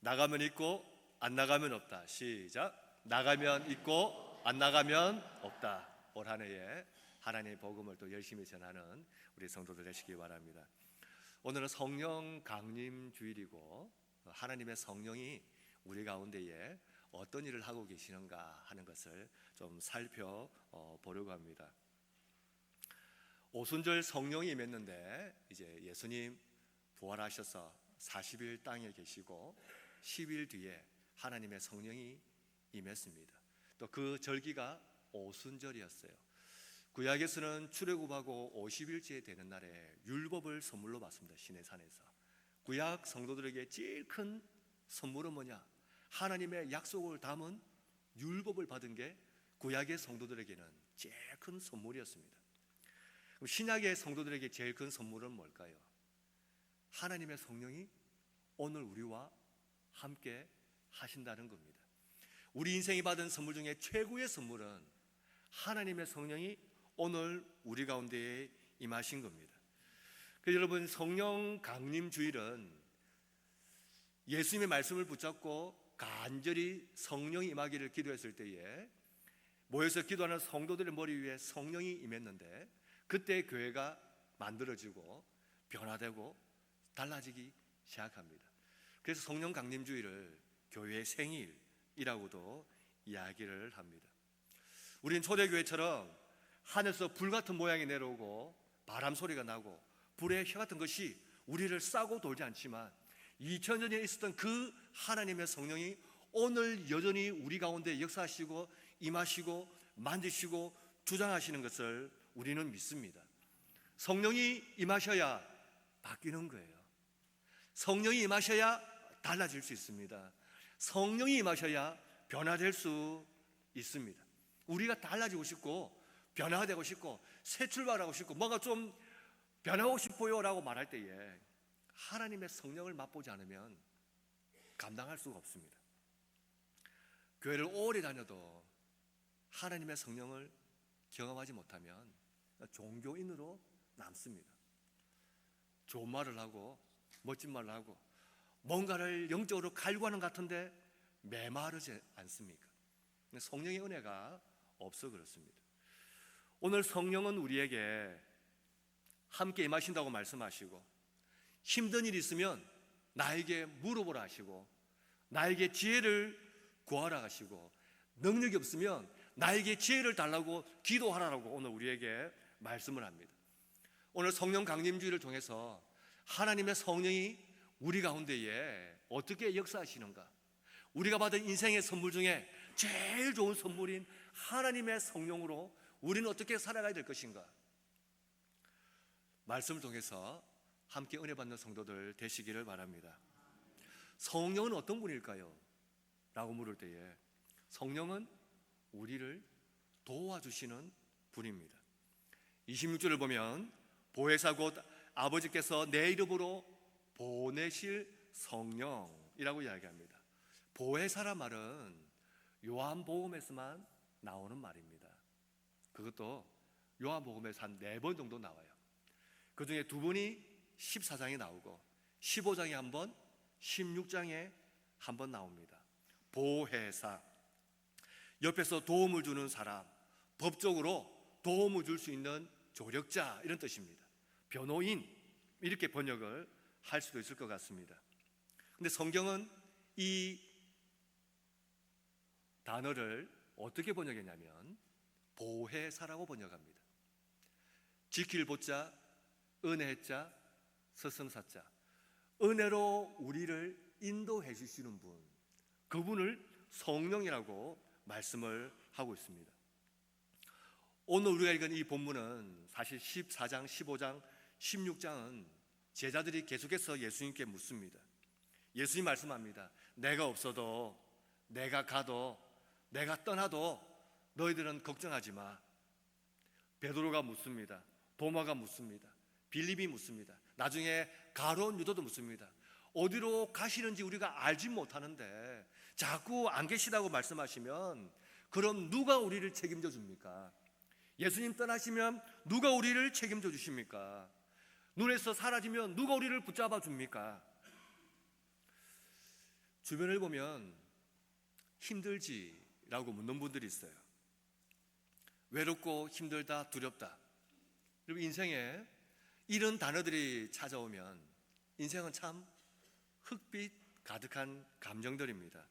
나가면 있고 안 나가면 없다. 시작. 나가면 있고 안 나가면 없다. 올 한 해에 하나님의 복음을 또 열심히 전하는 우리 성도들 되시기 바랍니다. 오늘은 성령 강림 주일이고 하나님의 성령이 우리 가운데에 어떤 일을 하고 계시는가 하는 것을 좀 살펴보려고 합니다. 오순절 성령이 임했는데 이제 예수님 부활하셔서 40일 땅에 계시고 10일 뒤에 하나님의 성령이 임했습니다. 또 그 절기가 오순절이었어요. 구약에서는 출애굽하고 50일째 되는 날에 율법을 선물로 받습니다. 시내산에서. 구약 성도들에게 제일 큰 선물은 뭐냐? 하나님의 약속을 담은 율법을 받은 게 구약의 성도들에게는 제일 큰 선물이었습니다. 그럼 신약의 성도들에게 제일 큰 선물은 뭘까요? 하나님의 성령이 오늘 우리와 함께 하신다는 겁니다. 우리 인생이 받은 선물 중에 최고의 선물은 하나님의 성령이 오늘 우리 가운데에 임하신 겁니다. 그래서 여러분, 성령 강림 주일은 예수님의 말씀을 붙잡고 간절히 성령이 임하기를 기도했을 때에 모여서 기도하는 성도들의 머리 위에 성령이 임했는데, 그때 교회가 만들어지고 변화되고 달라지기 시작합니다. 그래서 성령 강림 주일을 교회의 생일이라고도 이야기를 합니다. 우리는 초대교회처럼 하늘에서 불 같은 모양이 내려오고 바람 소리가 나고 불의 혀 같은 것이 우리를 싸고 돌지 않지만 2000년 전에 있었던 그 하나님의 성령이 오늘 여전히 우리 가운데 역사하시고 임하시고 만드시고 주장하시는 것을 우리는 믿습니다. 성령이 임하셔야 바뀌는 거예요. 성령이 임하셔야 달라질 수 있습니다. 성령이 임하셔야 변화될 수 있습니다. 우리가 달라지고 싶고 변화되고 싶고 새 출발하고 싶고 뭔가 좀 변하고 싶어요 라고 말할 때에 하나님의 성령을 맛보지 않으면 감당할 수가 없습니다. 교회를 오래 다녀도 하나님의 성령을 경험하지 못하면 종교인으로 남습니다. 좋은 말을 하고 멋진 말을 하고 뭔가를 영적으로 갈구하는 것 같은데 메마르지 않습니까? 성령의 은혜가 없어 그렇습니다. 오늘 성령은 우리에게 함께 임하신다고 말씀하시고, 힘든 일이 있으면 나에게 물어보라 하시고, 나에게 지혜를 구하라 하시고, 능력이 없으면 나에게 지혜를 달라고 기도하라고 오늘 우리에게 말씀을 합니다. 오늘 성령 강림주의를 통해서 하나님의 성령이 우리 가운데에 어떻게 역사하시는가, 우리가 받은 인생의 선물 중에 제일 좋은 선물인 하나님의 성령으로 우리는 어떻게 살아가야 될 것인가, 말씀을 통해서 함께 은혜 받는 성도들 되시기를 바랍니다. 성령은 어떤 분일까요? 라고 물을 때에 성령은 우리를 도와주시는 분입니다. 26절을 보면 보혜사 곧 아버지께서 내 이름으로 보내실 성령이라고 이야기합니다. 보혜사란 말은 요한복음에서만 나오는 말입니다. 그것도 요한복음에서 한 4번 정도 나와요. 그 중에 2번이 14장에 나오고 15장에 한 번, 16장에 한 번 나옵니다. 보혜사, 옆에서 도움을 주는 사람, 법적으로 도움을 줄 수 있는 조력자, 이런 뜻입니다. 변호인, 이렇게 번역을 할 수도 있을 것 같습니다. 근데 성경은 이 단어를 어떻게 번역했냐면 보혜사라고 번역합니다. 지킬 보자, 은혜자, 스승사자, 은혜로 우리를 인도해 주시는 분, 그분을 성령이라고 말씀을 하고 있습니다. 오늘 우리가 읽은 이 본문은 사실 14장, 15장, 16장은 제자들이 계속해서 예수님께 묻습니다. 예수님 말씀합니다. 내가 없어도, 내가 가도, 내가 떠나도 너희들은 걱정하지 마. 베드로가 묻습니다. 도마가 묻습니다. 빌립이 묻습니다. 나중에 가룟 유다도 묻습니다. 어디로 가시는지 우리가 알지 못하는데 자꾸 안 계시다고 말씀하시면 그럼 누가 우리를 책임져 줍니까? 예수님 떠나시면 누가 우리를 책임져 주십니까? 눈에서 사라지면 누가 우리를 붙잡아 줍니까? 주변을 보면 힘들지라고 묻는 분들이 있어요. 외롭고 힘들다, 두렵다. 그리고 인생에 이런 단어들이 찾아오면 인생은 참 흑빛 가득한 감정들입니다.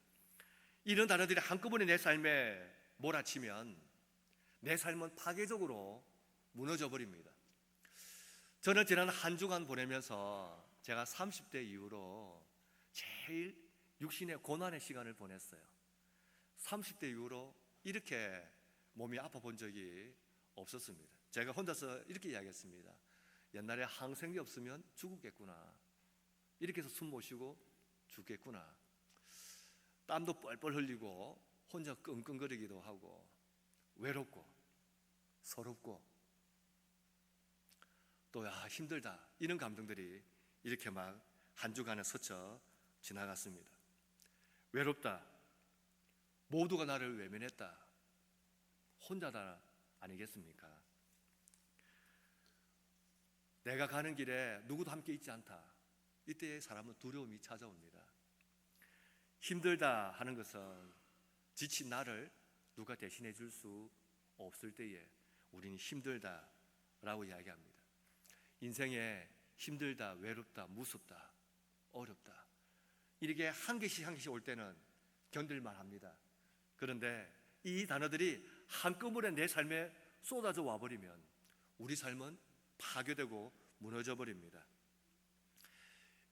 이런 단어들이 한꺼번에 내 삶에 몰아치면 내 삶은 파괴적으로 무너져 버립니다. 저는 지난 한 주간 보내면서 제가 30대 이후로 제일 육신의 고난의 시간을 보냈어요. 30대 이후로 이렇게 몸이 아파 본 적이 없었습니다. 제가 혼자서 이렇게 이야기했습니다. 옛날에 항생제 없으면 죽었겠구나. 이렇게 해서 숨 못 쉬고 죽겠구나. 땀도 뻘뻘 흘리고 혼자 끙끙거리기도 하고 외롭고 서럽고 또 힘들다, 이런 감정들이 이렇게 막 한 주간에 스쳐 지나갔습니다. 외롭다, 모두가 나를 외면했다, 혼자다 아니겠습니까? 내가 가는 길에 누구도 함께 있지 않다. 이때 사람은 두려움이 찾아옵니다. 힘들다 하는 것은 지친 나를 누가 대신해 줄 수 없을 때에 우리는 힘들다라고 이야기합니다. 인생에 힘들다, 외롭다, 무섭다, 어렵다, 이렇게 한 개씩 한 개씩 올 때는 견딜만 합니다. 그런데 이 단어들이 한꺼번에 내 삶에 쏟아져 와버리면 우리 삶은 파괴되고 무너져 버립니다.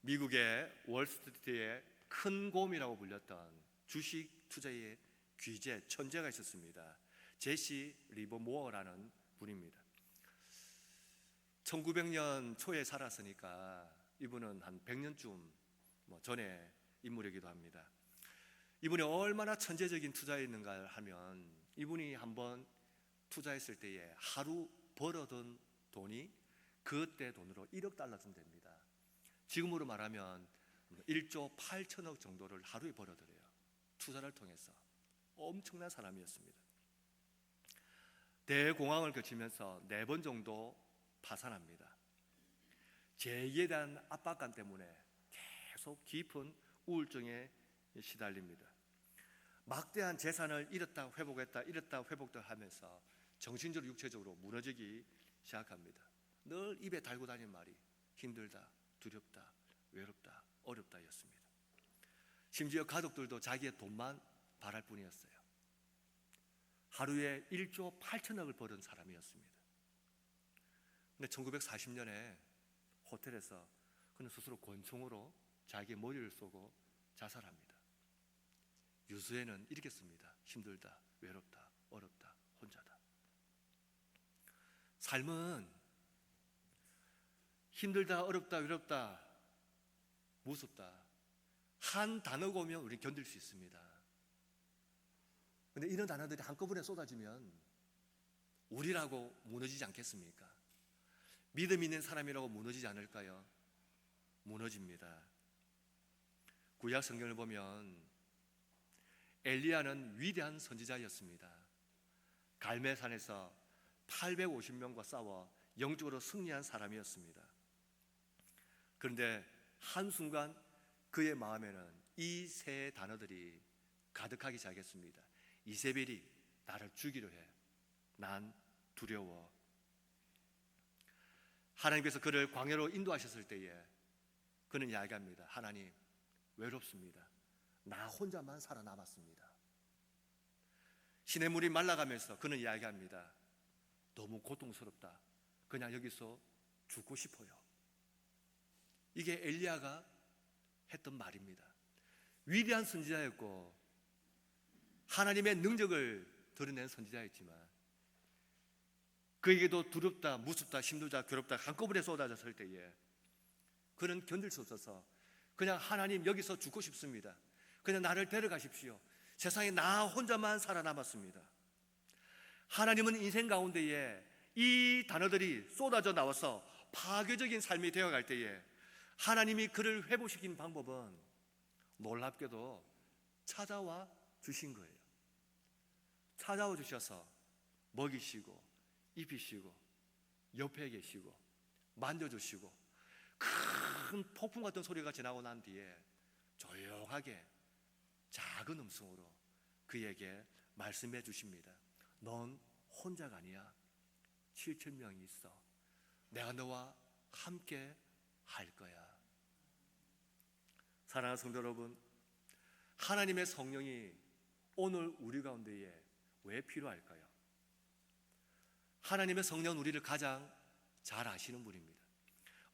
미국의 월스트리트의 큰 곰이라고 불렸던 주식 투자의 귀재, 천재가 있었습니다. 제시 리버모어라는 분입니다. 1900년 초에 살았으니까 이분은 한 100년쯤 전에 인물이기도 합니다. 이분이 얼마나 천재적인 투자였는가 하면 이분이 한번 투자했을 때에 하루 벌어둔 돈이 그때 돈으로 1억 달러쯤 됩니다. 지금으로 말하면 1조 8천억 정도를 하루에 벌어들여요. 투자를 통해서. 엄청난 사람이었습니다. 대공황을 거치면서 4번 정도 파산합니다. 재기에 대한 압박감 때문에 계속 깊은 우울증에 시달립니다. 막대한 재산을 잃었다 회복했다, 잃었다 회복도 하면서 정신적으로 육체적으로 무너지기 시작합니다. 늘 입에 달고 다니는 말이 힘들다, 두렵다, 외롭다, 어렵다였습니다. 심지어 가족들도 자기의 돈만 바랄 뿐이었어요. 하루에 1조 8천억을 버는 사람이었습니다. 근데 1940년에 호텔에서 그는 스스로 권총으로 자기의 머리를 쏘고 자살합니다. 유서에는 이렇게 씁니다. 힘들다, 외롭다, 어렵다, 혼자다. 삶은 힘들다, 어렵다, 외롭다, 무섭다, 한 단어가 오면 우리는 견딜 수 있습니다. 그런데 이런 단어들이 한꺼번에 쏟아지면 우리라고 무너지지 않겠습니까? 믿음 있는 사람이라고 무너지지 않을까요? 무너집니다. 구약 성경을 보면 엘리야는 위대한 선지자였습니다. 갈멜산에서 850명과 싸워 영적으로 승리한 사람이었습니다. 그런데 한순간 그의 마음에는 이 세 단어들이 가득하기 시작했습니다. 이세벨이 나를 죽이려 해. 난 두려워. 하나님께서 그를 광야로 인도하셨을 때에 그는 이야기합니다. 하나님, 외롭습니다. 나 혼자만 살아남았습니다. 시냇물이 말라가면서 그는 이야기합니다. 너무 고통스럽다. 그냥 여기서 죽고 싶어요. 이게 엘리야가 했던 말입니다. 위대한 선지자였고 하나님의 능력을 드러낸 선지자였지만 그에게도 두렵다, 무섭다, 힘들다, 괴롭다 한꺼번에 쏟아졌을 때에 그는 견딜 수 없어서 그냥 하나님 여기서 죽고 싶습니다. 그냥 나를 데려가십시오. 세상에 나 혼자만 살아남았습니다. 하나님은 인생 가운데에 이 단어들이 쏟아져 나와서 파괴적인 삶이 되어갈 때에 하나님이 그를 회복시킨 방법은 놀랍게도 찾아와 주신 거예요. 찾아와 주셔서 먹이시고 입히시고 옆에 계시고 만져주시고 큰 폭풍 같은 소리가 지나고 난 뒤에 조용하게 작은 음성으로 그에게 말씀해 주십니다. 넌 혼자가 아니야. 7,000명이 있어. 내가 너와 함께 할 거야. 사랑하는 성도 여러분, 하나님의 성령이 오늘 우리 가운데에 왜 필요할까요? 하나님의 성령은 우리를 가장 잘 아시는 분입니다.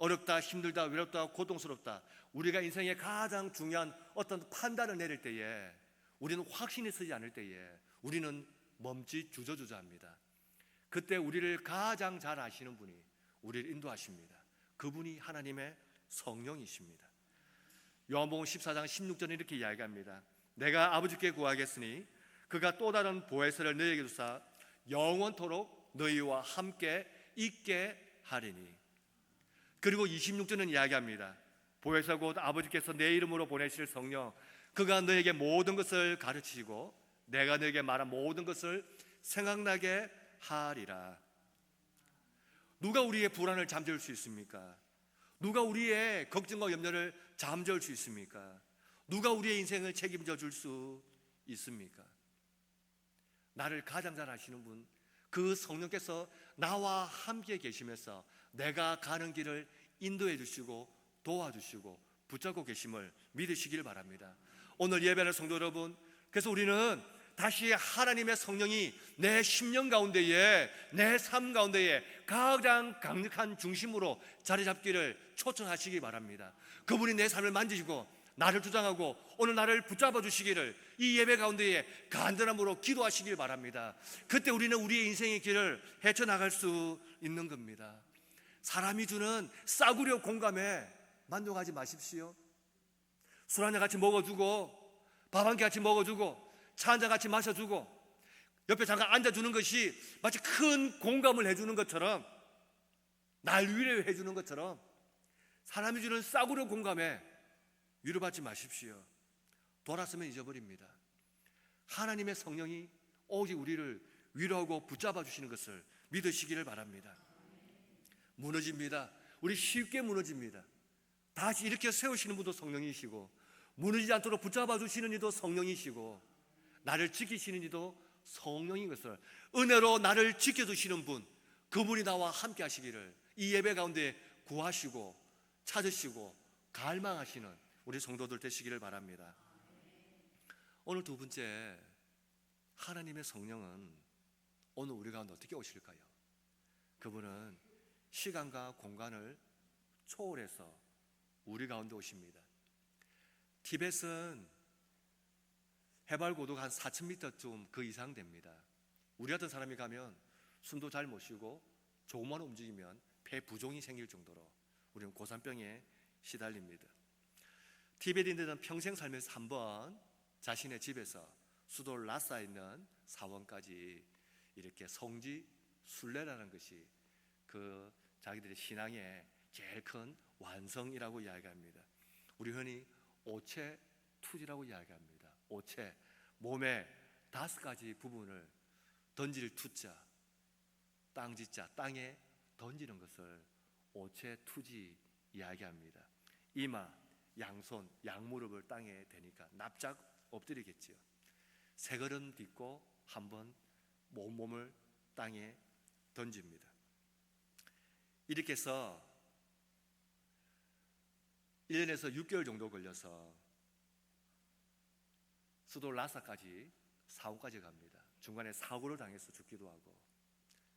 어렵다, 힘들다, 외롭다, 고통스럽다, 우리가 인생의 가장 중요한 어떤 판단을 내릴 때에 우리는 확신이 서지 않을 때에 우리는 멈칫 주저주저합니다. 그때 우리를 가장 잘 아시는 분이 우리를 인도하십니다. 그분이 하나님의 성령이십니다. 요한복음 14장 16절에 이렇게 이야기합니다. 내가 아버지께 구하겠으니 그가 또 다른 보혜사를 너희에게 주사 영원토록 너희와 함께 있게 하리니. 그리고 26절은 이야기합니다. 보혜사 곧 아버지께서 내 이름으로 보내실 성령, 그가 너에게 모든 것을 가르치시고 내가 너에게 말한 모든 것을 생각나게 하리라. 누가 우리의 불안을 잠재울 수 있습니까? 누가 우리의 걱정과 염려를 잠재울 수 있습니까? 누가 우리의 인생을 책임져 줄 수 있습니까? 나를 가장 잘 아시는 분, 그 성령께서 나와 함께 계시면서 내가 가는 길을 인도해 주시고 도와주시고 붙잡고 계심을 믿으시길 바랍니다. 오늘 예배하는 성도 여러분, 그래서 우리는 다시 하나님의 성령이 내 심령 가운데에, 내 삶 가운데에 가장 강력한 중심으로 자리 잡기를 초청하시기 바랍니다. 그분이 내 삶을 만지시고 나를 주장하고 오늘 나를 붙잡아 주시기를 이 예배 가운데에 간절함으로 기도하시길 바랍니다. 그때 우리는 우리의 인생의 길을 헤쳐나갈 수 있는 겁니다. 사람이 주는 싸구려 공감에 만족하지 마십시오. 술 한잔 같이 먹어주고 밥 한 끼 같이 먹어주고 차 한잔 같이 마셔주고 옆에 잠깐 앉아주는 것이 마치 큰 공감을 해주는 것처럼, 날 위로해 주는 것처럼 사람이 주는 싸구려 공감에 위로받지 마십시오. 돌았으면 잊어버립니다. 하나님의 성령이 오직 우리를 위로하고 붙잡아 주시는 것을 믿으시기를 바랍니다. 무너집니다. 우리 쉽게 무너집니다. 다시 일으켜 세우시는 분도 성령이시고, 무너지지 않도록 붙잡아 주시는 이도 성령이시고, 나를 지키시는 이도 성령인 것을, 은혜로 나를 지켜주시는 분, 그분이 나와 함께 하시기를 이 예배 가운데 구하시고 찾으시고 갈망하시는 우리 성도들 되시기를 바랍니다. 오늘 두 번째, 하나님의 성령은 오늘 우리 가운데 어떻게 오실까요? 그분은 시간과 공간을 초월해서 우리 가운데 오십니다. 티벳은 해발 고도가 한 4,000m쯤 그 이상 됩니다. 우리 같은 사람이 가면 숨도 잘 못 쉬고 조금만 움직이면 폐 부종이 생길 정도로 우리는 고산병에 시달립니다. 티베트인들은 평생 살면서 한 번 자신의 집에서 수도 라사에 있는 사원까지 이렇게 성지 순례라는 것이 그 자기들의 신앙의 제일 큰 완성이라고 이야기합니다. 우리 흔히 오체 투지라고 이야기합니다. 오체, 몸의 5가지 부분을 던질 투자, 땅지자, 땅에 던지는 것을 오체 투지 이야기합니다. 이마, 양손, 양무릎을 땅에 대니까 납작 엎드리겠지요. 세 걸음 딛고 한번 몸을 땅에 던집니다. 이렇게 해서 1년에서 6개월 정도 걸려서 수도 라사까지 사고까지 갑니다. 중간에 사고를 당해서 죽기도 하고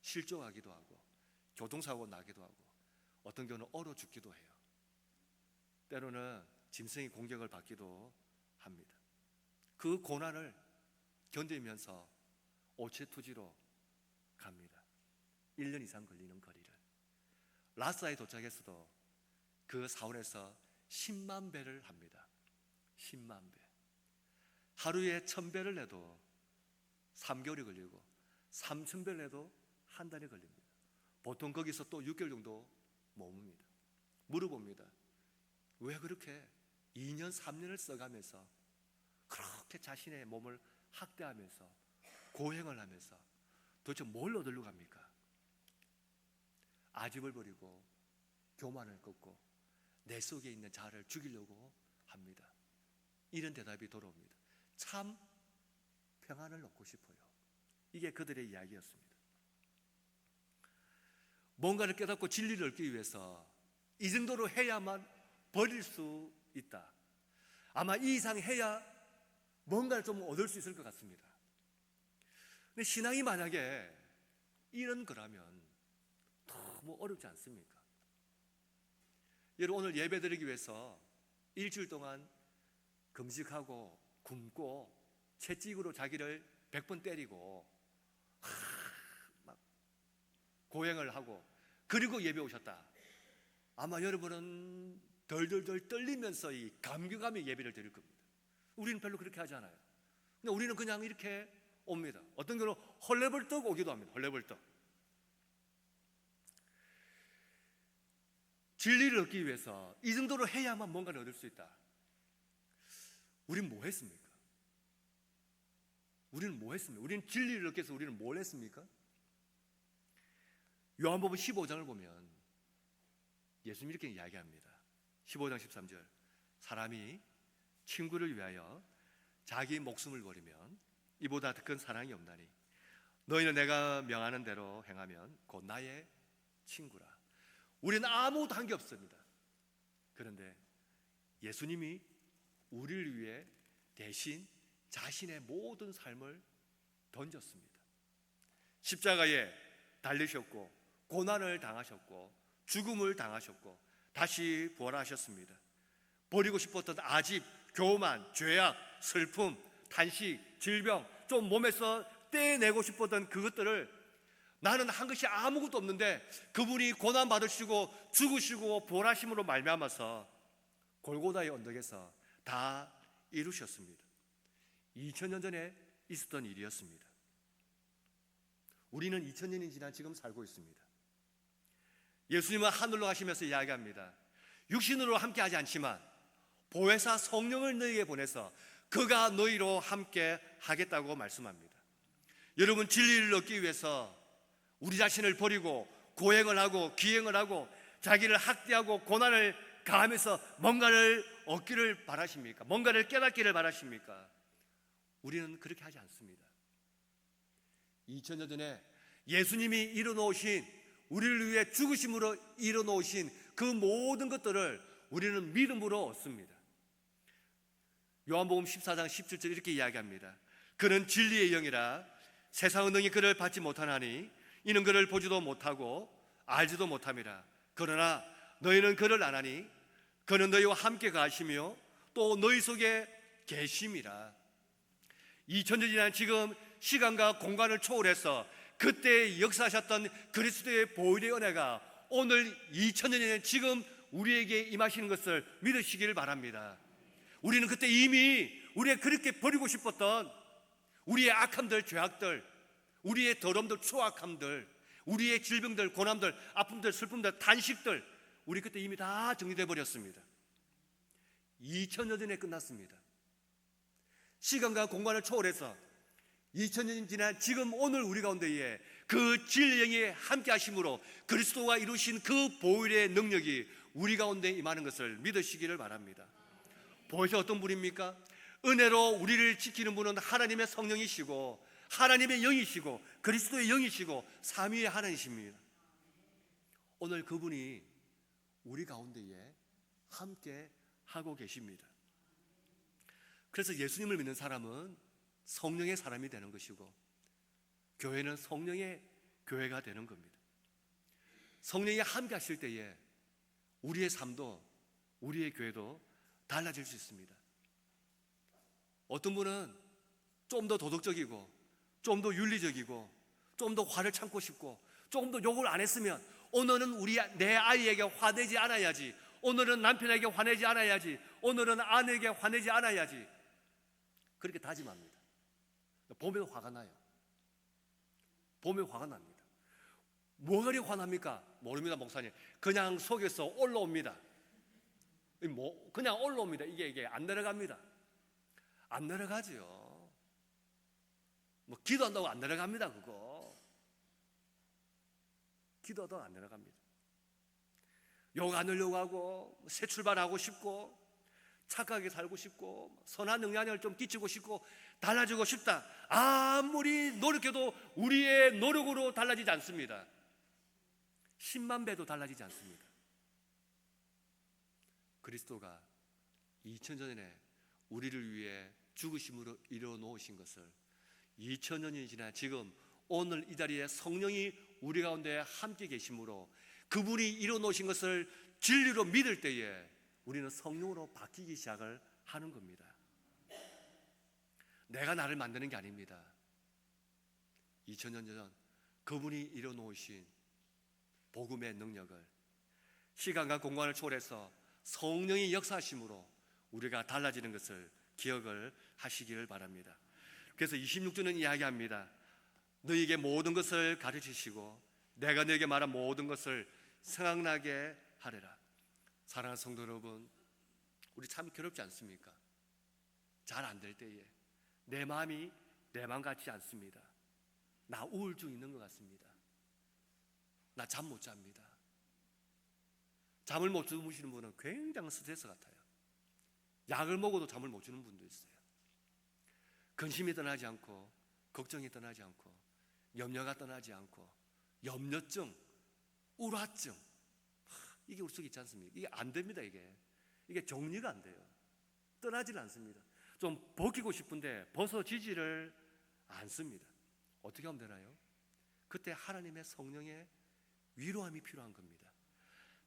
실종하기도 하고 교통사고 나기도 하고 어떤 경우는 얼어 죽기도 해요. 때로는 짐승의 공격을 받기도 합니다. 그 고난을 견디면서 오체투지로 갑니다. 1년 이상 걸리는 거리를. 라사에 도착했어도 그 사원에서 10만 배를 합니다. 10만 배. 하루에 1,000배를 내도 3개월이 걸리고 3,000배를 내도 한 달이 걸립니다. 보통 거기서 또 6개월 정도 머뭅니다. 물어봅니다. 왜 그렇게 2년 3년을 써가면서 그렇게 자신의 몸을 학대하면서 고행을 하면서 도대체 뭘 얻으려고 합니까? 아집을 버리고 교만을 꺾고 내 속에 있는 자아를 죽이려고 합니다. 이런 대답이 돌아옵니다. 참 평안을 얻고 싶어요. 이게 그들의 이야기였습니다. 뭔가를 깨닫고 진리를 얻기 위해서 이 정도로 해야만 버릴 수 있다. 아마 이 이상 해야 뭔가를 좀 얻을 수 있을 것 같습니다. 근데 신앙이 만약에 이런 거라면 너무 어렵지 않습니까? 여러분, 오늘 예배 드리기 위해서 일주일 동안 금식하고 굶고 채찍으로 자기를 100번 때리고 막 고행을 하고 그리고 예배 오셨다. 아마 여러분은 덜덜덜 떨리면서 이 감격하며 예배를 드릴 겁니다. 우리는 별로 그렇게 하지 않아요. 근데 우리는 그냥 이렇게 옵니다. 어떤 경우는 헐레벌떡 오기도 합니다. 헐레벌떡. 진리를 얻기 위해서 이 정도로 해야만 뭔가를 얻을 수 있다. 우리는 뭐 했습니까? 우리는 진리를 얻기 위해서 우리는 뭘 했습니까? 요한복음 15장을 보면 예수님이 이렇게 이야기합니다. 15장 13절. 사람이 친구를 위하여 자기 목숨을 버리면 이보다 더 큰 사랑이 없나니 너희는 내가 명하는 대로 행하면 곧 나의 친구라. 우리는 아무것도 한 게 없습니다. 그런데 예수님이 우리를 위해 대신 자신의 모든 삶을 던졌습니다. 십자가에 달리셨고 고난을 당하셨고 죽음을 당하셨고 다시 부활하셨습니다. 버리고 싶었던 아집, 교만, 죄악, 슬픔, 탄식, 질병, 좀 몸에서 떼내고 싶었던 그것들을 나는 한 것이 아무것도 없는데 그분이 고난 받으시고 죽으시고 부활하심으로 말미암아서 골고다의 언덕에서 다 이루셨습니다. 2000년 전에 있었던 일이었습니다. 우리는 2000년이 지난 지금 살고 있습니다. 예수님은 하늘로 가시면서 이야기합니다. 육신으로 함께하지 않지만 보혜사 성령을 너희에게 보내서 그가 너희로 함께 하겠다고 말씀합니다. 여러분, 진리를 얻기 위해서 우리 자신을 버리고 고행을 하고 기행을 하고 자기를 학대하고 고난을 가하면서 뭔가를 얻기를 바라십니까? 뭔가를 깨닫기를 바라십니까? 우리는 그렇게 하지 않습니다. 2000년 전에 예수님이 이뤄놓으신, 우리를 위해 죽으심으로 이뤄놓으신 그 모든 것들을 우리는 믿음으로 얻습니다. 요한복음 14장 17절 이렇게 이야기합니다. 그는 진리의 영이라 세상은 능히 그를 받지 못하나니 이는 그를 보지도 못하고 알지도 못함이라. 그러나 너희는 그를 아나니 그는 너희와 함께 가시며 또 너희 속에 계심이라. 2000년 지난 지금 시간과 공간을 초월해서 그때 역사하셨던 그리스도의 보혈의 은혜가 오늘 2000년 전에 지금 우리에게 임하시는 것을 믿으시기를 바랍니다. 우리는 그때 이미 우리의 그렇게 버리고 싶었던 우리의 악함들, 죄악들, 우리의 더러움들, 추악함들, 우리의 질병들, 고난들, 아픔들, 슬픔들, 탄식들, 우리 그때 이미 다 정리되어 버렸습니다. 2000년 전에 끝났습니다. 시간과 공간을 초월해서 2000년 지난 지금 오늘 우리 가운데에 그 진리의 영이 함께 하심으로 그리스도가 이루신 그 보혈의 능력이 우리 가운데 임하는 것을 믿으시기를 바랍니다. 보혈이 어떤 분입니까? 은혜로 우리를 지키는 분은 하나님의 성령이시고 하나님의 영이시고 그리스도의 영이시고 삼위의 하나님이십니다. 오늘 그분이 우리 가운데에 함께 하고 계십니다. 그래서 예수님을 믿는 사람은 성령의 사람이 되는 것이고 교회는 성령의 교회가 되는 겁니다. 성령이 함께 하실 때에 우리의 삶도 우리의 교회도 달라질 수 있습니다. 어떤 분은 좀 더 도덕적이고 좀 더 윤리적이고 좀 더 화를 참고 싶고 조금 더 욕을 안 했으면 오늘은 내 아이에게 화내지 않아야지, 오늘은 남편에게 화내지 않아야지, 오늘은 아내에게 화내지 않아야지, 그렇게 다짐합니다. 보면 화가 나요. 보면 화가 납니다. 뭐가 그리 화납니까? 모릅니다, 목사님. 그냥 속에서 올라옵니다. 그냥 올라옵니다. 이게 안 내려갑니다. 안 내려가죠. 기도한다고 안 내려갑니다. 그거 기도하다고 안 내려갑니다. 욕 안 하려고 하고 새 출발하고 싶고 착하게 살고 싶고 선한 영향을 좀 끼치고 싶고 달라지고 싶다. 아무리 노력해도 우리의 노력으로 달라지지 않습니다. 10만 배도 달라지지 않습니다. 그리스도가 2000년 전에 우리를 위해 죽으심으로 이뤄놓으신 것을 2000년이 지나 지금 오늘 이 자리에 성령이 우리 가운데 함께 계심으로 그분이 이뤄놓으신 것을 진리로 믿을 때에 우리는 성령으로 바뀌기 시작을 하는 겁니다. 내가 나를 만드는 게 아닙니다. 2000년 전 그분이 이뤄놓으신 복음의 능력을 시간과 공간을 초월해서 성령이 역사하심으로 우리가 달라지는 것을 기억을 하시기를 바랍니다. 그래서 26주는 이야기합니다. 너희에게 모든 것을 가르치시고 내가 너희에게 말한 모든 것을 생각나게 하리라. 사랑하는 성도 여러분, 우리 참 괴롭지 않습니까? 잘 안 될 때에 내 마음이 내 마음 같지 않습니다. 나 우울증 있는 것 같습니다. 나 잠 못 잡니다. 잠을 못 주무시는 분은 굉장히 스트레스 같아요. 약을 먹어도 잠을 못 주는 분도 있어요. 근심이 떠나지 않고 걱정이 떠나지 않고 염려가 떠나지 않고 염려증, 우울증, 이게 우리 속에 있지 않습니까? 이게 안 됩니다. 이게 정리가 안 돼요. 떠나질 않습니다. 좀 벗기고 싶은데 벗어지지를 않습니다. 어떻게 하면 되나요? 그때 하나님의 성령의 위로함이 필요한 겁니다.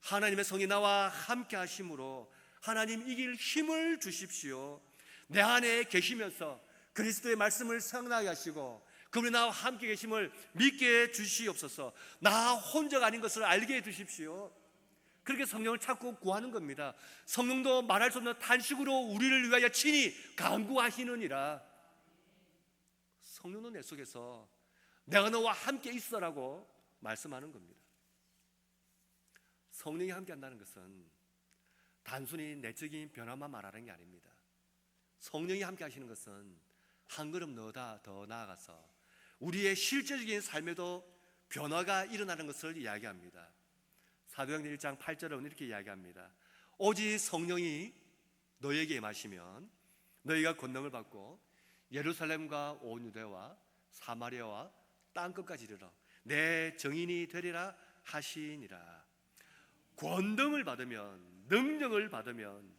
하나님의 성이 나와 함께 하심으로 하나님 이길 힘을 주십시오. 내 안에 계시면서 그리스도의 말씀을 생각나게 하시고 그분이 나와 함께 계심을 믿게 해 주시옵소서. 나 혼자가 아닌 것을 알게 해 주십시오. 그렇게 성령을 찾고 구하는 겁니다. 성령도 말할 수 없는 탄식으로 우리를 위하여 친히 간구하시느니라. 성령은 내 속에서 내가 너와 함께 있어라고 말씀하는 겁니다. 성령이 함께 한다는 것은 단순히 내적인 변화만 말하는 게 아닙니다. 성령이 함께 하시는 것은 한 걸음 더 나아가서 우리의 실제적인 삶에도 변화가 일어나는 것을 이야기합니다. 사도행전 1장 8절은 이렇게 이야기합니다. 오직 성령이 너희에게 임하시면 너희가 권능을 받고 예루살렘과 온 유대와 사마리아와 땅끝까지 이르러 내 증인이 되리라 하시니라. 권능을 받으면, 능력을 받으면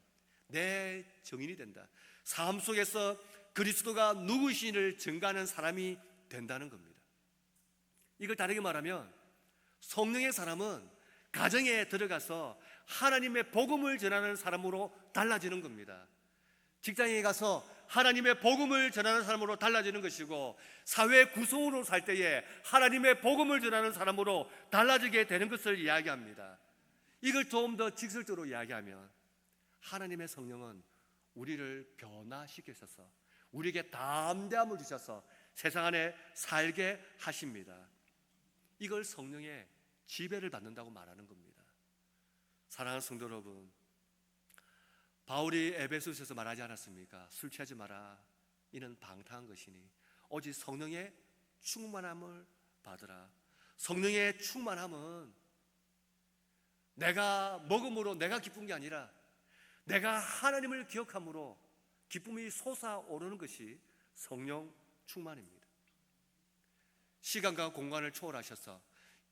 내 증인이 된다. 삶 속에서 그리스도가 누구신지를 증거하는 사람이 된다는 겁니다. 이걸 다르게 말하면 성령의 사람은 가정에 들어가서 하나님의 복음을 전하는 사람으로 달라지는 겁니다. 직장에 가서 하나님의 복음을 전하는 사람으로 달라지는 것이고 사회 구성으로 살 때에 하나님의 복음을 전하는 사람으로 달라지게 되는 것을 이야기합니다. 이걸 좀 더 직설적으로 이야기하면 하나님의 성령은 우리를 변화시키셔서 우리에게 담대함을 주셔서 세상 안에 살게 하십니다. 이걸 성령의 지배를 받는다고 말하는 겁니다. 사랑하는 성도 여러분, 바울이 에베소서에서 말하지 않았습니까? 술 취하지 마라. 이는 방탕한 것이니 오직 성령의 충만함을 받으라. 성령의 충만함은 내가 먹음으로 내가 기쁜 게 아니라 내가 하나님을 기억함으로 기쁨이 솟아오르는 것이 성령 충만입니다. 시간과 공간을 초월하셔서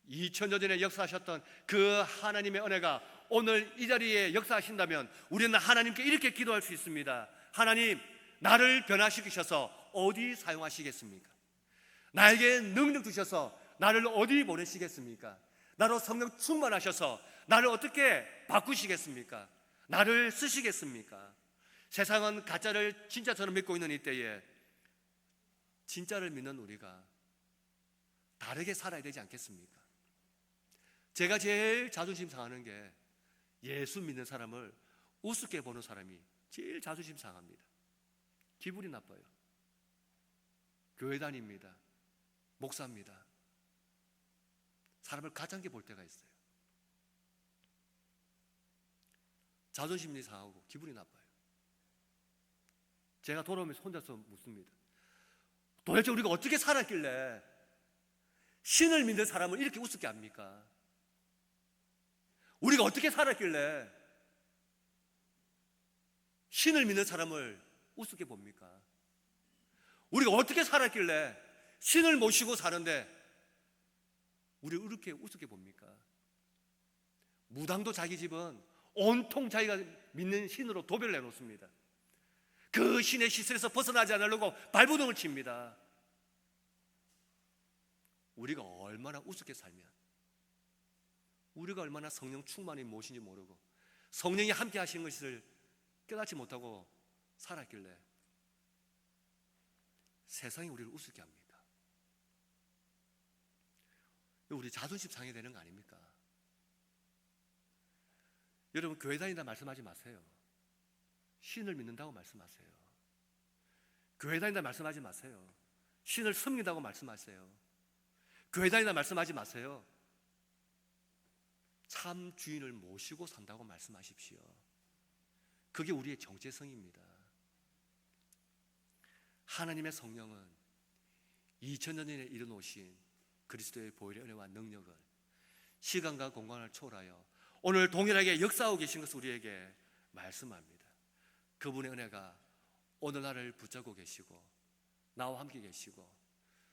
2000년 전에 역사하셨던 그 하나님의 은혜가 오늘 이 자리에 역사하신다면 우리는 하나님께 이렇게 기도할 수 있습니다. 하나님, 나를 변화시키셔서 어디 사용하시겠습니까? 나에게 능력 주셔서 나를 어디 보내시겠습니까? 나로 성령 충만하셔서 나를 어떻게 바꾸시겠습니까? 나를 쓰시겠습니까? 세상은 가짜를 진짜처럼 믿고 있는 이때에 진짜를 믿는 우리가 다르게 살아야 되지 않겠습니까? 제가 제일 자존심 상하는 게 예수 믿는 사람을 우습게 보는 사람이 제일 자존심 상합니다. 기분이 나빠요. 교회 다닙니다. 목사입니다. 사람을 가짜게 볼 때가 있어요. 자존심이 상하고 기분이 나빠요. 제가 돌아오면서 혼자서 묻습니다. 도대체 우리가 어떻게 살았길래 신을 믿는 사람을 이렇게 우습게 합니까? 우리가 어떻게 살았길래 신을 믿는 사람을 우습게 봅니까? 우리가 어떻게 살았길래 신을 모시고 사는데 우리를 이렇게 우습게 봅니까? 무당도 자기 집은 온통 자기가 믿는 신으로 도배를 해놓습니다. 그 신의 시설에서 벗어나지 않으려고 발버둥을 칩니다. 우리가 얼마나 우습게 살면, 우리가 얼마나 성령 충만이 무엇인지 모르고 성령이 함께 하시는 것을 깨닫지 못하고 살았길래 세상이 우리를 우습게 합니다. 우리 자존심 상해 되는 거 아닙니까? 여러분, 교회 다닌다 말씀하지 마세요. 신을 믿는다고 말씀하세요. 교회 다닌다 말씀하지 마세요. 신을 섬긴다고 말씀하세요. 교회 다닌다 말씀하지 마세요. 참 주인을 모시고 산다고 말씀하십시오. 그게 우리의 정체성입니다. 하나님의 성령은 2000년 전에 이뤄놓으신 그리스도의 보혈의 은혜와 능력을 시간과 공간을 초월하여 오늘 동일하게 역사하고 계신 것을 우리에게 말씀합니다. 그분의 은혜가 오늘 나를 붙잡고 계시고 나와 함께 계시고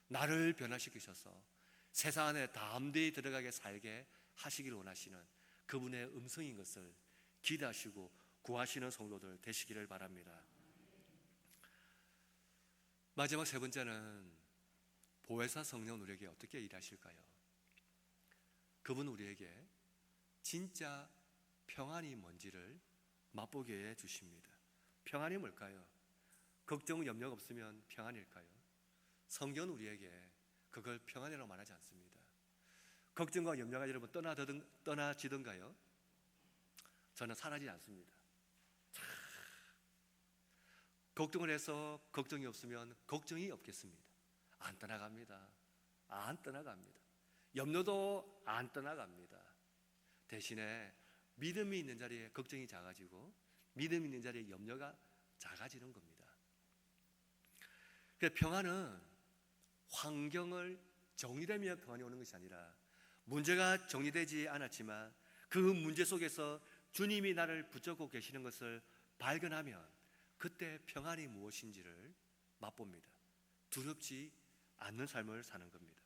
나를 변화시키셔서 세상 안에 담대히 들어가게 살게 하시기를 원하시는 그분의 음성인 것을 기대하시고 구하시는 성도들 되시기를 바랍니다. 마지막 세 번째는 보혜사 성령 우리에게 어떻게 일하실까요? 그분 우리에게 진짜 평안이 뭔지를 맛보게 해 주십니다. 평안이 뭘까요? 걱정, 염려가 없으면 평안일까요? 성경은 우리에게 그걸 평안이라고 말하지 않습니다. 걱정과 염려가 여러분 떠나지던가요? 저는 사라지지 않습니다. 걱정을 해서 걱정이 없으면 걱정이 없겠습니다. 안 떠나갑니다. 안 떠나갑니다. 염려도 안 떠나갑니다. 대신에 믿음이 있는 자리에 걱정이 작아지고 믿음이 있는 자리에 염려가 작아지는 겁니다. 그래서 평안은 환경을 정리되며 평안이 오는 것이 아니라 문제가 정리되지 않았지만 그 문제 속에서 주님이 나를 붙잡고 계시는 것을 발견하면 그때 평안이 무엇인지를 맛봅니다. 두렵지 않는 삶을 사는 겁니다.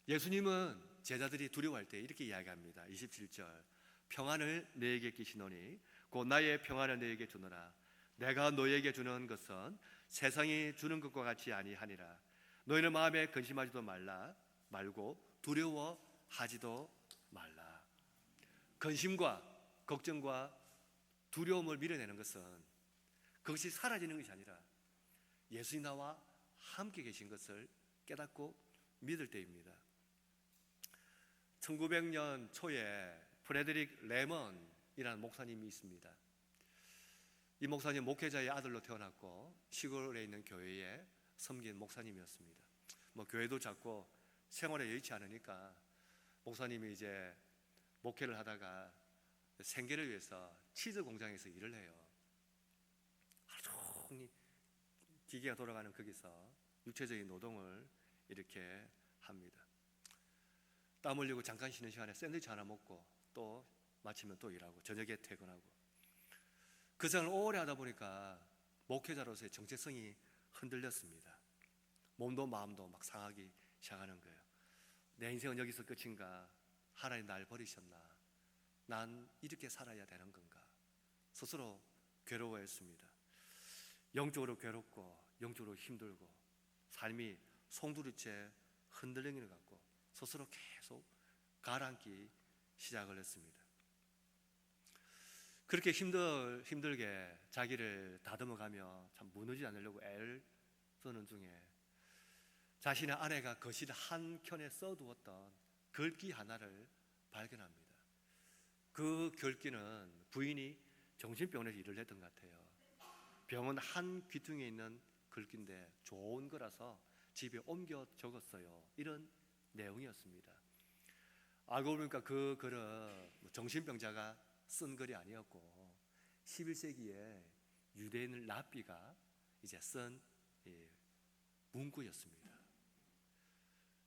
예수님은 제자들이 두려워할 때 이렇게 이야기합니다. 27절 평안을 너에게 끼시노니 곧 나의 평안을 너에게 주노라. 내가 너에게 주는 것은 세상이 주는 것과 같이 아니하니라. 너희는 마음에 근심하지도 말고 두려워하지도 말라. 근심과 걱정과 두려움을 밀어내는 것은 그것이 사라지는 것이 아니라 예수님 나와 함께 계신 것을 깨닫고 믿을 때입니다. 1900년 초에 프레드릭 레먼이라는 목사님이 있습니다. 이 목사님 목회자의 아들로 태어났고 시골에 있는 교회에 섬긴 목사님이었습니다. 교회도 작고 생활에 여의치 않으니까 목사님이 이제 목회를 하다가 생계를 위해서 치즈 공장에서 일을 해요. 하루 종일 기계가 돌아가는 거기서 육체적인 노동을 이렇게 합니다. 땀 흘리고 잠깐 쉬는 시간에 샌드위치 하나 먹고 또 마치면 또 일하고 저녁에 퇴근하고 그 생활을 오래 하다 보니까 목회자로서의 정체성이 흔들렸습니다. 몸도 마음도 막 상하기 시작하는 거예요. 내 인생은 여기서 끝인가? 하나님 날 버리셨나? 난 이렇게 살아야 되는 건가? 스스로 괴로워했습니다. 영적으로 괴롭고 영적으로 힘들고 삶이 송두리째 흔들리는 것 같고 스스로 계속 가라앉기 시작을 했습니다. 그렇게 힘들게 자기를 다듬어가며 참 무너지지 않으려고 애를 쓰는 중에 자신의 아내가 거실 한켠에 써두었던 글귀 하나를 발견합니다. 그 글귀는 부인이 정신병원에서 일을 했던 것 같아요. 병원 한 귀퉁이에 있는 글귀인데 좋은 거라서 집에 옮겨 적었어요. 이런 내용이었습니다. 알고 보니까 그 글은 정신병자가 쓴 글이 아니었고 11세기에 유대인 랍비가 이제 쓴 문구였습니다.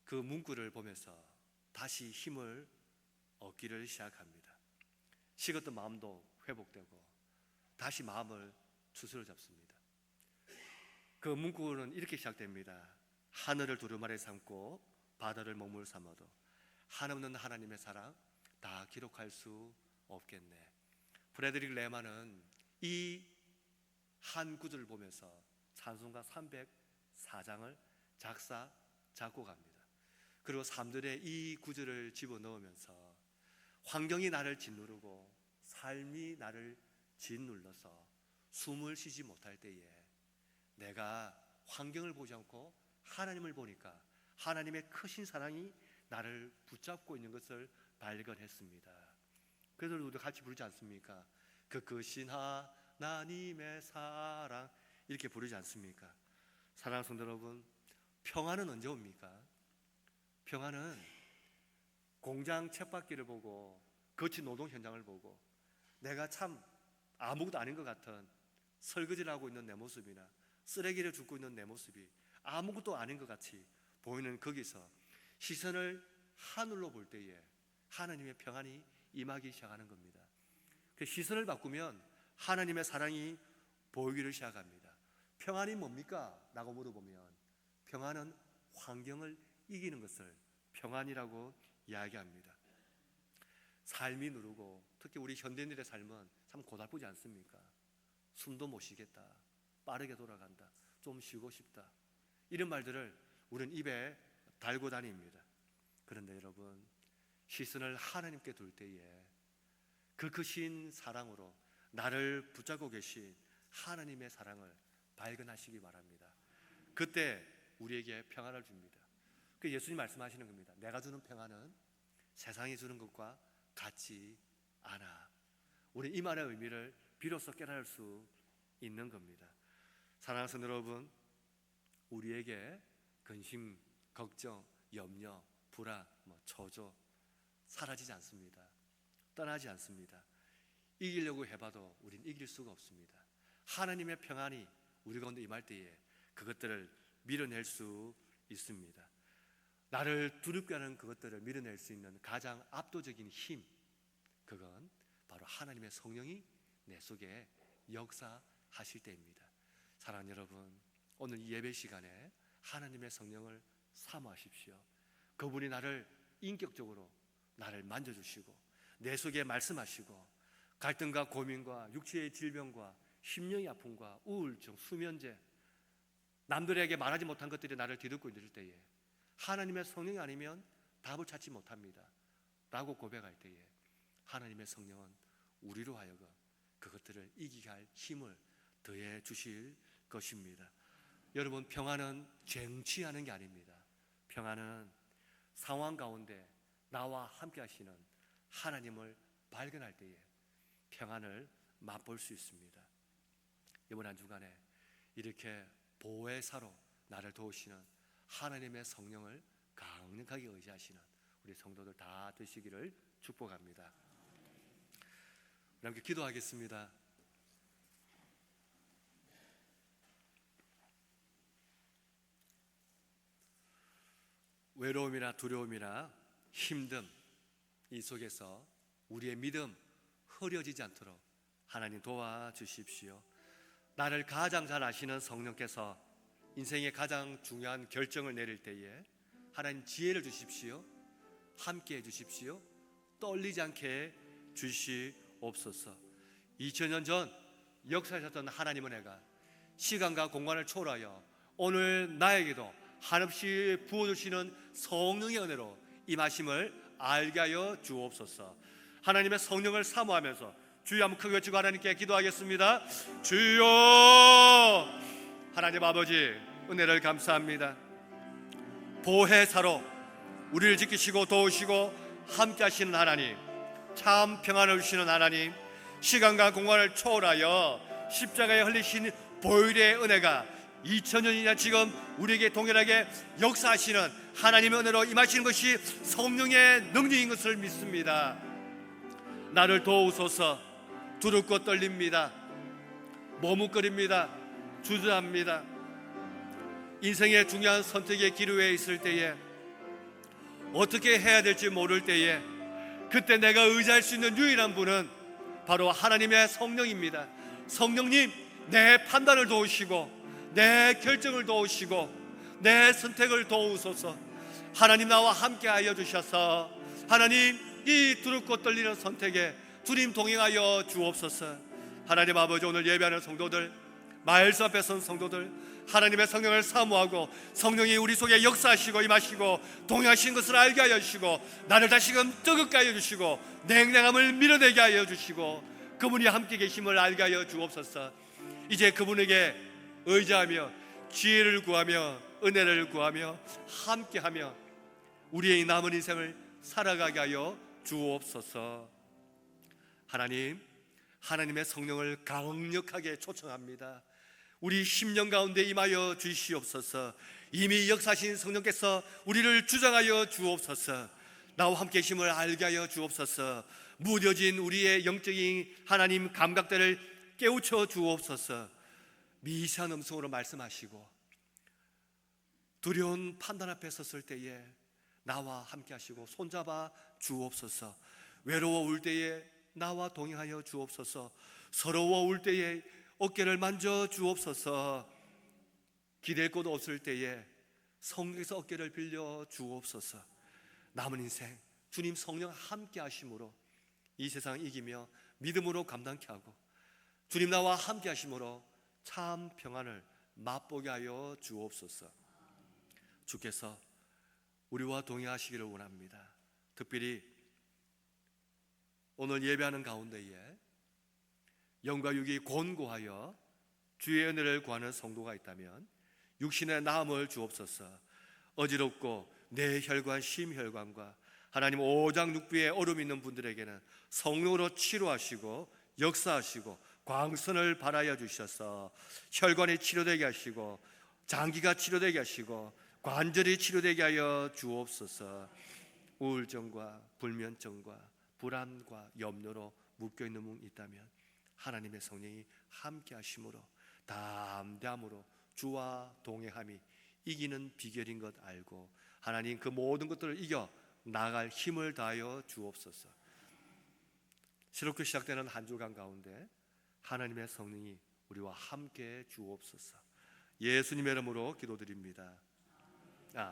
그 문구를 보면서 다시 힘을 얻기를 시작합니다. 식었던 마음도 회복되고 다시 마음을 추수를 잡습니다. 그 문구는 이렇게 시작됩니다. 하늘을 두루마리 삼고 바다를 먹물 삼아도 한없는 하나님의 사랑 다 기록할 수 없겠네. 프레드릭 레만은 이 한 구절을 보면서 찬송가 304장을 작사 작곡합니다. 그리고 사람들의 이 구절을 집어넣으면서 환경이 나를 짓누르고 삶이 나를 짓눌러서 숨을 쉬지 못할 때에 내가 환경을 보지 않고 하나님을 보니까 하나님의 크신 사랑이 나를 붙잡고 있는 것을 발견했습니다. 그래서 우리도 같이 부르지 않습니까? 그 크신 하나님의 사랑 이렇게 부르지 않습니까? 사랑하는 성도 여러분, 평안은 언제 옵니까? 평안은 공장 쳇바퀴를 보고 거친 노동 현장을 보고 내가 참 아무것도 아닌 것 같은 설거지를 하고 있는 내 모습이나 쓰레기를 줍고 있는 내 모습이 아무것도 아닌 것 같이 보이는 거기서 시선을 하늘로 볼 때에 하나님의 평안이 임하기 시작하는 겁니다. 그 시선을 바꾸면 하나님의 사랑이 보이기를 시작합니다. 평안이 뭡니까? 라고 물어보면 평안은 환경을 이기는 것을 평안이라고 이야기합니다. 삶이 누르고 특히 우리 현대인들의 삶은 참 고달프지 않습니까? 숨도 못 쉬겠다, 빠르게 돌아간다, 좀 쉬고 싶다, 이런 말들을 우리는 입에 달고 다닙니다. 그런데 여러분, 시선을 하나님께 둘 때에 그 크신 사랑으로 나를 붙잡고 계신 하나님의 사랑을 발견하시기 바랍니다. 그때 우리에게 평안을 줍니다. 그 예수님 말씀하시는 겁니다. 내가 주는 평안은 세상이 주는 것과 같지 않아. 우리 이 말의 의미를 비로소 깨달을 수 있는 겁니다. 사랑하는 성도 여러분, 우리에게 근심, 걱정, 염려, 불안, 초조 사라지지 않습니다. 떠나지 않습니다. 이기려고 해봐도 우린 이길 수가 없습니다. 하나님의 평안이 우리 가운데 임할 때에 그것들을 밀어낼 수 있습니다. 나를 두렵게 하는 그것들을 밀어낼 수 있는 가장 압도적인 힘, 그건 바로 하나님의 성령이 내 속에 역사하실 때입니다. 사랑하는 여러분, 오늘 이 예배 시간에 하나님의 성령을 사모하십시오. 그분이 나를 인격적으로 나를 만져주시고 내 속에 말씀하시고 갈등과 고민과 육체의 질병과 심령의 아픔과 우울증, 수면제, 남들에게 말하지 못한 것들이 나를 뒤덮고 있을 때에 하나님의 성령이 아니면 답을 찾지 못합니다 라고 고백할 때에 하나님의 성령은 우리로 하여금 그것들을 이기게 할 힘을 더해 주실 것입니다. 여러분, 평안은 쟁취하는 게 아닙니다. 평안은 상황 가운데 나와 함께 하시는 하나님을 발견할 때에 평안을 맛볼 수 있습니다. 이번 한 주간에 이렇게 보혜사로 나를 도우시는 하나님의 성령을 강력하게 의지하시는 우리 성도들 다 되시기를 축복합니다. 우리 함께 기도하겠습니다. 외로움이나 두려움이나 힘듦 이 속에서 우리의 믿음 흐려지지 않도록 하나님 도와주십시오. 나를 가장 잘 아시는 성령께서 인생의 가장 중요한 결정을 내릴 때에 하나님 지혜를 주십시오. 함께 해주십시오. 떨리지 않게 주시옵소서. 2000년 전 역사하셨던 하나님의 은혜가 시간과 공간을 초월하여 오늘 나에게도 한없이 부어주시는 성령의 은혜로 임하심을 알게 하여 주옵소서. 하나님의 성령을 사모하면서 주여 한번 크게 외치고 하나님께 기도하겠습니다. 주여, 하나님 아버지 은혜를 감사합니다. 보혜사로 우리를 지키시고 도우시고 함께 하시는 하나님, 참 평안을 주시는 하나님, 시간과 공간을 초월하여 십자가에 흘리신 보혈의 은혜가 2000년이나 지금 우리에게 동일하게 역사하시는 하나님의 은혜로 임하시는 것이 성령의 능력인 것을 믿습니다. 나를 도우소서. 두렵고 떨립니다. 머뭇거립니다. 주저합니다. 인생의 중요한 선택의 기로에 있을 때에 어떻게 해야 될지 모를 때에 그때 내가 의지할 수 있는 유일한 분은 바로 하나님의 성령입니다. 성령님, 내 판단을 도우시고 내 결정을 도우시고 내 선택을 도우소서. 하나님 나와 함께하여 주셔서 하나님 이 두렵고 떨리는 선택에 주님 동행하여 주옵소서. 하나님 아버지, 오늘 예배하는 성도들, 말씀 앞에 선 성도들, 하나님의 성령을 사모하고 성령이 우리 속에 역사하시고 임하시고 동행하신 것을 알게 하여 주시고 나를 다시금 뜨겁게 하여 주시고 냉랭함을 밀어내게 하여 주시고 그분이 함께 계심을 알게 하여 주옵소서. 이제 그분에게 의지하며 지혜를 구하며 은혜를 구하며 함께하며 우리의 남은 인생을 살아가게 하여 주옵소서. 하나님, 하나님의 성령을 강력하게 초청합니다. 우리 심령 가운데 임하여 주시옵소서. 이미 역사하신 성령께서 우리를 주장하여 주옵소서. 나와 함께 계심을 알게 하여 주옵소서. 무뎌진 우리의 영적인 하나님 감각들을 깨우쳐 주옵소서. 미세한 음성으로 말씀하시고 두려운 판단 앞에 섰을 때에 나와 함께 하시고 손잡아 주옵소서. 외로워 울 때에 나와 동행하여 주옵소서. 서러워 울 때에 어깨를 만져 주옵소서. 기댈 곳 없을 때에 성령께서 어깨를 빌려 주옵소서. 남은 인생 주님 성령 함께 하심으로 이 세상 이기며 믿음으로 감당케 하고 주님 나와 함께 하심으로 참 평안을 맛보게 하여 주옵소서. 주께서 우리와 동행하시기를 원합니다. 특별히 오늘 예배하는 가운데에 영과 육이 곤고하여 주의 은혜를 구하는 성도가 있다면 육신의 나음을 주옵소서. 어지럽고 뇌혈관, 심혈관과 하나님 오장육부에 얼음 있는 분들에게는 성령으로 치료하시고 역사하시고 광선을 발하여 주셔서 혈관이 치료되게 하시고 장기가 치료되게 하시고 관절이 치료되게 하여 주옵소서. 우울증과 불면증과 불안과 염려로 묶여있는 분 있다면 하나님의 성령이 함께 하심으로 담대함으로 주와 동행함이 이기는 비결인 것 알고 하나님 그 모든 것들을 이겨 나아갈 힘을 다하여 주옵소서. 새롭게 시작되는 한 주간 가운데 하나님의 성령이 우리와 함께 주옵소서. 예수님의 이름으로 기도드립니다.